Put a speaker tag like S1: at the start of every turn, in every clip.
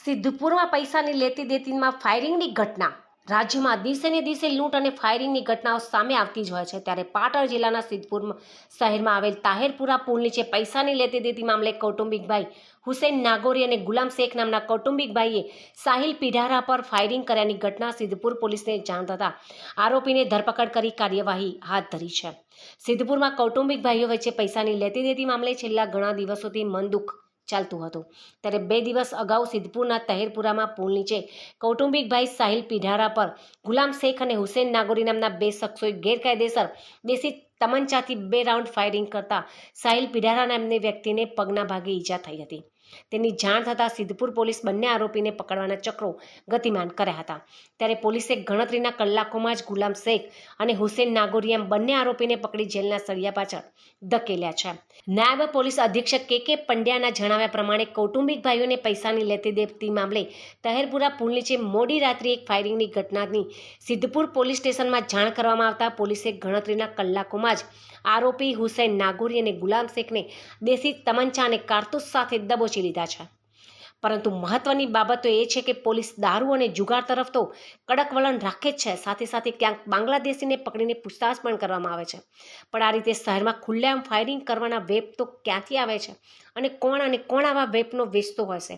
S1: સિદ્ધપુરમાં પૈસાની લેતી દેતીમાં ફાયરિંગની ઘટના. રાજ્યમાં દિવસે ને દિવસે લૂંટ અને ફાયરિંગની ઘટનાઓ સામે આવતી જ હોય છે, ત્યારે પાટણ જિલ્લાના સિદ્ધપુર શહેરમાં આવેલ તાહેરપુરા પુલ નીચે પૈસાની લેતી દેતી મામલે કૌટુંબિક ભાઈ હુસેન નાગોરી અને ગુલામ શેખ નામના કૌટુંબિક ભાઈએ સાહિલ પીઢારા પર ફાયરિંગ કર્યાની ઘટના સિદ્ધપુર પોલીસને જાણ થતાં આરોપીને ધરપકડ કરી કાર્યવાહી હાથ ધરી છે. સિદ્ધપુરમાં કૌટુંબિક ભાઈઓ વચ્ચે પૈસાની લેતી દેતી મામલે છેલ્લા ઘણા દિવસોથી મન દુઃખ ચાલતું હતું, ત્યારે 2 દિવસ અગાઉ સિદ્ધપુરના તહેરપુરામાં પુલ નીચે કૌટુંબિક ભાઈ સાહિલ પીઢારા પર ગુલામ શેખ અને હુસેન નાગોરી નામના 2 શખ્સોએ ગેરકાયદેસર દેશી તમંચાથી 2 રાઉન્ડ ફાયરિંગ કરતા સાહિલ પીઢારા નામની વ્યક્તિને પગના ભાગે ઈજા થઈ હતી. તેની જાણ થતાં સિદ્ધપુર પોલીસ બંને આરોપીને પકડવાના ચક્રો ગતિમાન કર્યા હતા, ત્યારે પોલીસે ગણતરીના કલાકોમાં જ ગુલામ શેખ અને હુસેન નાગોરી એમ બંને આરોપીને પકડી જેલના સળિયા પાછળ ધકેલ્યા છે. નાયબ પોલીસ અધિક્ષક કે પંડ્યાના જણાવ્યા પ્રમાણે કૌટુંબિક ભાઈઓને પૈસાની લેતી દેતી મામલે તહેરપુરા પુલ નીચે મોડી રાત્રે એક ફાયરિંગની ઘટનાની સિદ્ધપુર પોલીસ સ્ટેશનમાં જાણ કરવામાં આવતા પોલીસે ગણતરીના કલાકોમાં જ આરોપી હુસેન નાગોરી અને ગુલામ શેખને દેશી તમંચા અને કારતૂસ સાથે દબોચી લીધા છે. પરંતુ મહત્વની બાબત તો એ છે કે પોલીસ દારૂ અને જુગાર તરફ તો કડક વલણ રાખે જ છે, સાથે સાથે ક્યાંક બાંગ્લાદેશીને પકડીને પૂછતાછ પણ કરવામાં આવે છે. પણ આ રીતે શહેરમાં ખુલ્લેઆમ ફાયરિંગ કરવાના વેપ તો ક્યાંથી આવે છે અને કોણ આવા વેપનો વેચતો હશે?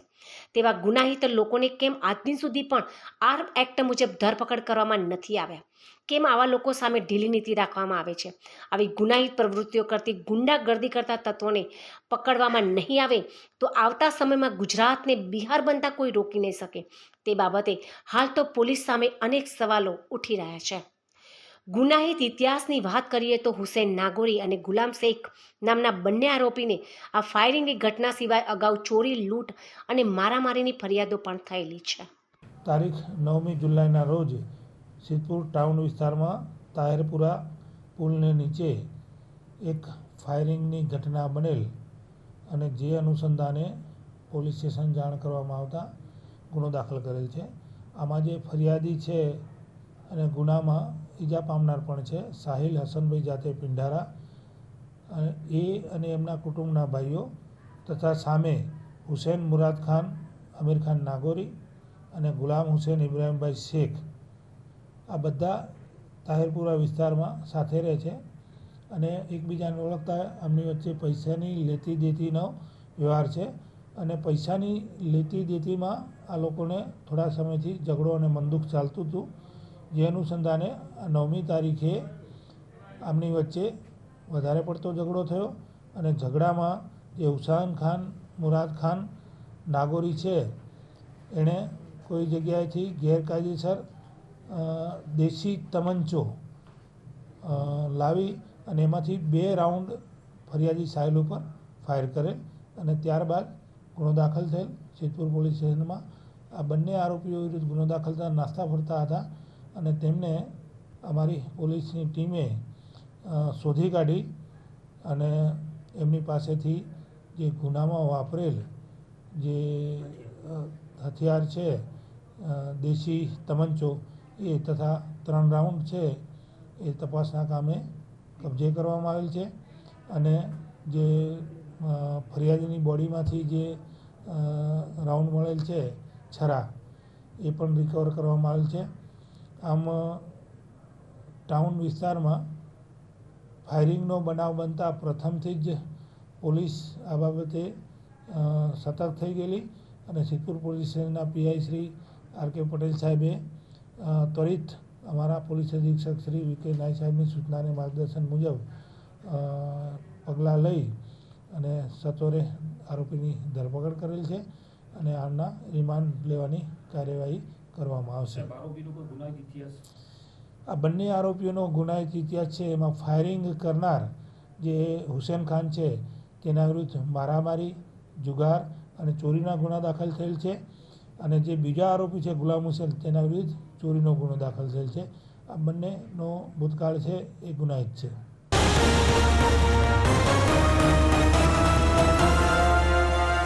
S1: તેવા ગુનાહિત લોકોને કેમ આજ દિન સુધી પણ આર્મ એક્ટ મુજબ ધરપકડ કરવામાં નથી આવ્યા? કેમ આવા લોકો સામે ઢીલી નીતિ રાખવામાં આવે છે? આવી ગુનાહિત પ્રવૃત્તિઓ કરતી ગુંડાગર્દી કરતા તત્વોને પકડવામાં નહીં આવે તો આવતા સમયમાં ગુજરાતને બિહાર બનતા કોઈ રોકી નહીં શકે. તે બાબતે હાલ તો પોલીસ સામે અનેક સવાલો ઉઠી રહ્યા છે. ગુનાહિત ઇતિહાસની વાત કરીએ તો હુસેન નાગોરી અને ગુલામ શેખ નામના બંને આરોપીને આ ફાયરિંગની ઘટના સિવાય અગાઉ ચોરી, લૂંટ અને મારામારીની ફરિયાદો પણ થયેલી છે.
S2: તારીખ 9મી જુલાઈના રોજ સિદ્ધપુર ટાઉન વિસ્તારમાં તાહેરપુરા પુલને નીચે એક ફાયરિંગની ઘટના બનેલ અને જે અનુસંધાને પોલીસ સ્ટેશન જાણ કરવામાં આવતા ગુનો દાખલ કરેલ છે. આમાં જે ફરિયાદી છે અને ગુનામાં ઈજા પામનાર પણ છે સાહિલ હસનભાઈ જાતે પિંઢારા અને એમના કુટુંબના ભાઈઓ તથા સામે હુસેન મુરાદ ખાન, અમીર ખાન નાગોરી અને ગુલામ હુસેન ઇબ્રાહીમભાઈ શેખ, આ બધા તાહેરપુરા વિસ્તારમાં સાથે રહે છે અને એકબીજાને ઓળખતા આમની વચ્ચે પૈસાની લેતી દેતીનો વ્યવહાર છે. અને પૈસાની લેતી દેતીમાં આ લોકોને થોડા સમયથી ઝઘડો અને મનદુખ ચાલતું હતું, જે અનુસંધાને 9મી તારીખે આમની વચ્ચે વધારે પડતો ઝઘડો થયો અને ઝઘડામાં જે હુસૈન ખાન મુરાદ ખાન નાગોરી છે એણે કોઈ જગ્યાએથી ગેરકાયદેસર દેશી તમંચો લાવી અને એમાંથી 2 રાઉન્ડ ફરિયાદી સાહિલ ઉપર ફાયર કરે અને ત્યારબાદ ગુનો દાખલ થયેલ સિદ્ધપુર પોલીસ સ્ટેશનમાં. આ બંને આરોપીઓ વિરુદ્ધ ગુનો દાખલ થતા નાસ્તા ફરતા હતા અને તેમને અમારી પોલીસની ટીમે શોધી કાઢી અને એમની પાસેથી જે ગુનામાં વાપરેલ જે હથિયાર છે દેશી તમંચો એ તથા 3 રાઉન્ડ છે એ તપાસના કામે કબજે કરવામાં આવેલ છે અને જે ફરિયાદીની બોડીમાંથી જે રાઉન્ડ મળેલ છે છરા એ પણ રિકવર કરવામાં આવેલ છે. આમ ટાઉન વિસ્તારમાં ફાયરિંગનો બનાવ બનતા પ્રથમથી જ પોલીસ આ બાબતે સતર્ક થઈ ગયેલી અને સિદ્ધપુર પોલીસ સ્ટેશનના પીઆઈ શ્રી આર.કે. પટેલ સાહેબે ત્વરિત અમારા પોલીસ અધિક્ષક શ્રી વી.કે. નાઈ સાહેબની સૂચના અને માર્ગદર્શન મુજબ પગલાં લઈ અને સત્વરે આરોપીની ધરપકડ કરેલ છે અને આમના રિમાન્ડ લેવાની કાર્યવાહી કરવામાં આવશે. આ બંને આરોપીઓનો ગુનાહિત ઇતિહાસ છે. એમાં ફાયરિંગ કરનાર જે હુસેન ખાન છે તેના વિરુદ્ધ મારામારી, જુગાર અને ચોરીના ગુના દાખલ થયેલ છે અને જે બીજા આરોપી છે ગુલામ હુસેન તેના વિરુદ્ધ ચોરીનો ગુનો દાખલ થયેલ છે. આ બંનેનો ભૂતકાળ છે એ ગુનાહિત છે.